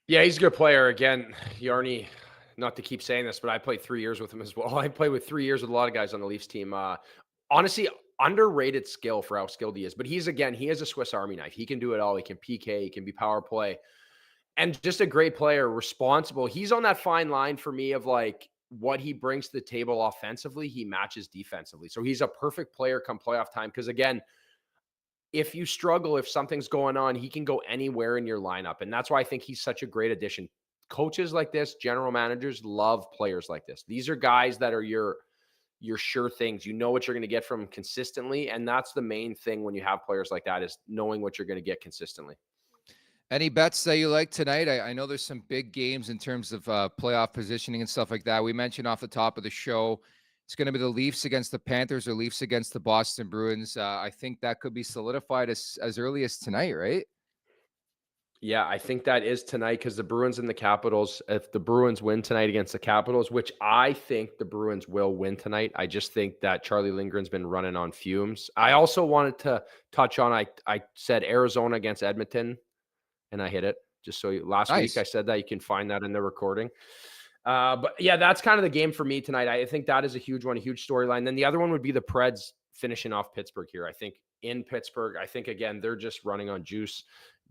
Yeah, he's a good player. Again, Yarny, not to keep saying this, but I played 3 years with him as well. I played with 3 years with a lot of guys on the Leafs team. Honestly, underrated skill for how skilled he is. But he is a Swiss Army knife. He can do it all. He can PK, he can be power play, and just a great player, responsible. He's on that fine line for me of like what he brings to the table offensively, he matches defensively. So he's a perfect player come playoff time. Because again, if you struggle, if something's going on, he can go anywhere in your lineup. And that's why I think he's such a great addition. Coaches like this, general managers love players like this. These are guys that are your sure things. You know what you're going to get from them consistently. And that's the main thing when you have players like that, is knowing what you're going to get consistently. Any bets that you like tonight? I know there's some big games in terms of playoff positioning and stuff like that. We mentioned off the top of the show, it's going to be the Leafs against the Panthers or Leafs against the Boston Bruins. I think that could be solidified as early as tonight, right? Yeah, I think that is tonight because the Bruins and the Capitals, if the Bruins win tonight against the Capitals, which I think the Bruins will win tonight, I just think that Charlie Lindgren's been running on fumes. I also wanted to touch on, I said Arizona against Edmonton, and I hit it. Just so last week I Nice. said that. You can find that in the recording. But yeah, that's kind of the game for me tonight. I think that is a huge one, a huge storyline. Then the other one would be the Preds finishing off Pittsburgh here. I think in Pittsburgh, I think, again, they're just running on juice.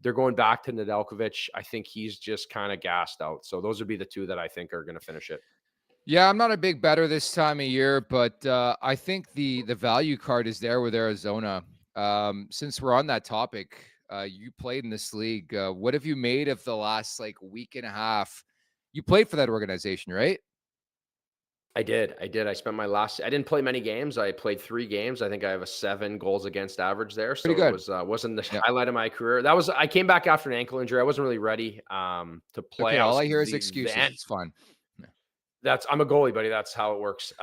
They're going back to Nedeljkovic. I think he's just kind of gassed out. So those would be the two that I think are going to finish it. Yeah, I'm not a big better this time of year, but I think the value card is there with Arizona. Since we're on that topic, you played in this league. What have you made of the last like week and a half? You played for that organization, right? I did. I spent I didn't play many games. I played 3 games. I think I have a 7 goals against average there. Pretty So it good. was, wasn't the Yeah. highlight of my career. I came back after an ankle injury. I wasn't really ready to play. Okay. I All was I hear is the excuses. It's fun. Yeah. I'm a goalie, buddy. That's how it works.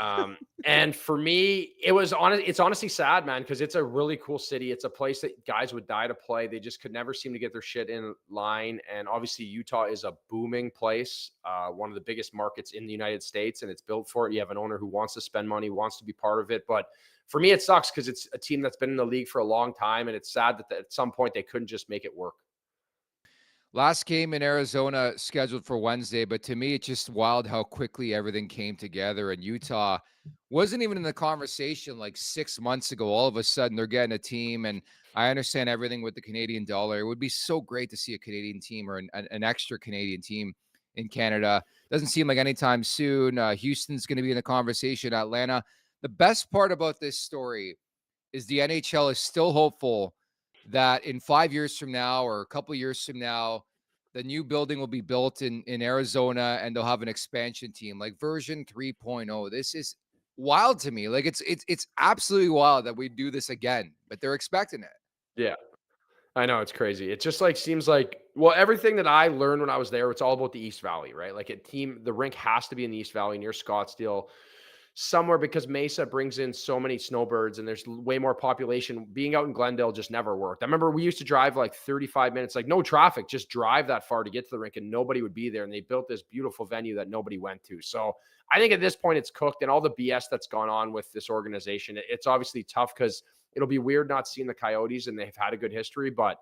And for me, it's honestly sad, man, because it's a really cool city. It's a place that guys would die to play. They just could never seem to get their shit in line. And obviously, Utah is a booming place, one of the biggest markets in the United States, and it's built for it. You have an owner who wants to spend money, wants to be part of it. But for me, it sucks because it's a team that's been in the league for a long time, and it's sad that at some point they couldn't just make it work. Last game in Arizona scheduled for Wednesday, but to me, it's just wild how quickly everything came together. And Utah wasn't even in the conversation like 6 months ago. All of a sudden, they're getting a team. And I understand everything with the Canadian dollar. It would be so great to see a Canadian team or an extra Canadian team in Canada. Doesn't seem like anytime soon. Houston's going to be in the conversation. Atlanta. The best part about this story is the NHL is still hopeful that in 5 years from now or a couple of years from now, the new building will be built in Arizona and they'll have an expansion team like version 3.0. This is wild to me. Like it's absolutely wild that we do this again, but they're expecting it. Yeah. I know, it's crazy. It just like seems like, well, everything that I learned when I was there, it's all about the East Valley, right? Like the rink has to be in the East Valley near Scottsdale somewhere because Mesa brings in so many snowbirds and there's way more population. Being out in Glendale just never worked. I remember we used to drive like 35 minutes, like no traffic, just drive that far to get to the rink and nobody would be there. And they built this beautiful venue that nobody went to. So I think at this point it's cooked, and all the BS that's gone on with this organization, it's obviously tough because it'll be weird not seeing the Coyotes, and they've had a good history, but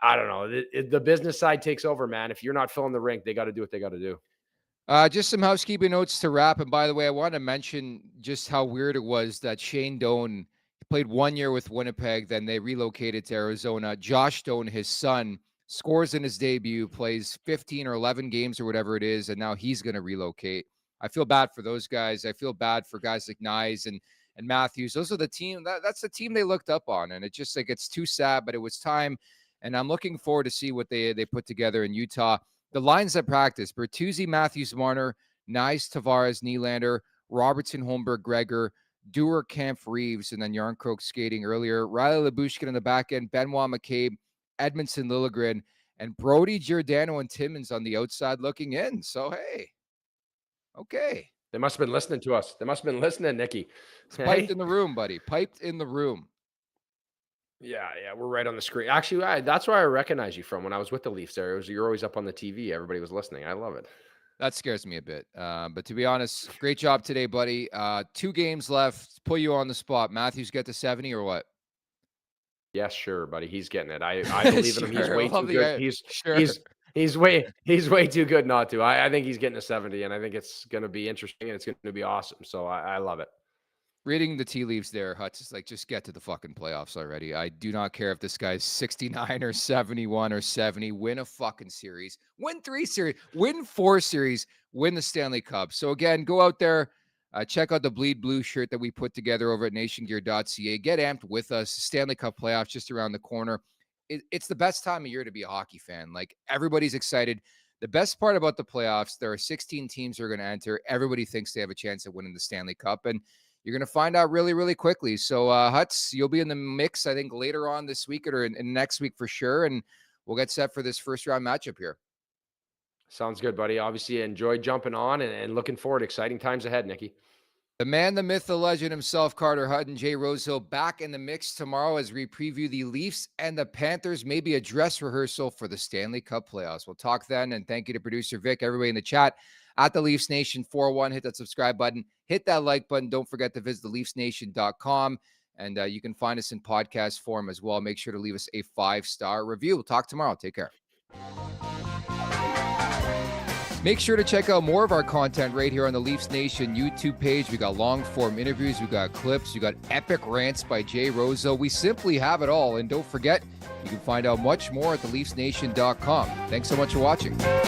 I don't know. The business side takes over, man. If you're not filling the rink, they got to do what they got to do. Just some housekeeping notes to wrap. And by the way, I want to mention just how weird it was that Shane Doan played 1 year with Winnipeg, then they relocated to Arizona. Josh Doan, his son, scores in his debut, plays 15 or 11 games or whatever it is, and now he's going to relocate. I feel bad for those guys. I feel bad for guys like Nyes and Matthews. Those are the team that's the team they looked up on, and it's just like it's too sad, but it was time. And I'm looking forward to see what they put together in Utah. The lines at practice: Bertuzzi, Matthews, Marner, Nyes, Tavares, Nylander, Robertson, Holmberg, Gregor, Dewar, Kampf, Reeves, and then Yarncroke skating earlier. Riley Labushkin in the back end, Benoit McCabe, Edmondson, Liljegren, and Brody, Giordano, and Timmins on the outside looking in. So, hey, okay. They must have been listening to us. They must have been listening, Nikki. It's piped Hey, in the room, buddy. Piped in the room. Yeah, we're right on the screen. Actually, that's where I recognize you from when I was with the Leafs there. You're always up on the TV. Everybody was listening. I love it. That scares me a bit. But to be honest, great job today, buddy. 2 games left. Put you on the spot. Matthews get to 70 or what? Yes, sure, buddy. He's getting it. I believe in him. He's Sure. way Love too the good. sure. He's way too good not to. I think he's getting a 70, and I think it's going to be interesting and it's going to be awesome. So I love it. Reading the tea leaves there, Hutz is like, just get to the fucking playoffs already. I do not care if this guy's 69 or 71 or 70. Win a fucking series. Win 3 series. Win 4 series. Win the Stanley Cup. So again, go out there. Check out the Bleed Blue shirt that we put together over at nationgear.ca. Get amped with us. Stanley Cup playoffs just around the corner. It's the best time of year to be a hockey fan. Like, everybody's excited. The best part about the playoffs, there are 16 teams who are going to enter. Everybody thinks they have a chance of winning the Stanley Cup, and you're going to find out really, really quickly. So, Hutz, you'll be in the mix, I think, later on this week or in next week for sure, and we'll get set for this first-round matchup here. Sounds good, buddy. Obviously, enjoyed jumping on and looking forward. Exciting times ahead, Nicky. The man, the myth, the legend himself, Carter Hutton, Jay Rosehill, back in the mix tomorrow as we preview the Leafs and the Panthers, maybe a dress rehearsal for the Stanley Cup playoffs. We'll talk then, and thank you to producer Vic, everybody in the chat, at the Leafs Nation 401. Hit that subscribe button, hit that like button. Don't forget to visit the LeafsNation.com, and you can find us in podcast form as well. Make sure to leave us a 5-star review. We'll talk tomorrow. Take care. Make sure to check out more of our content right here on the Leafs Nation YouTube page. We got long-form interviews, we got clips, we got epic rants by Jay Rosehill. We simply have it all. And don't forget, you can find out much more at theleafsnation.com. Thanks so much for watching.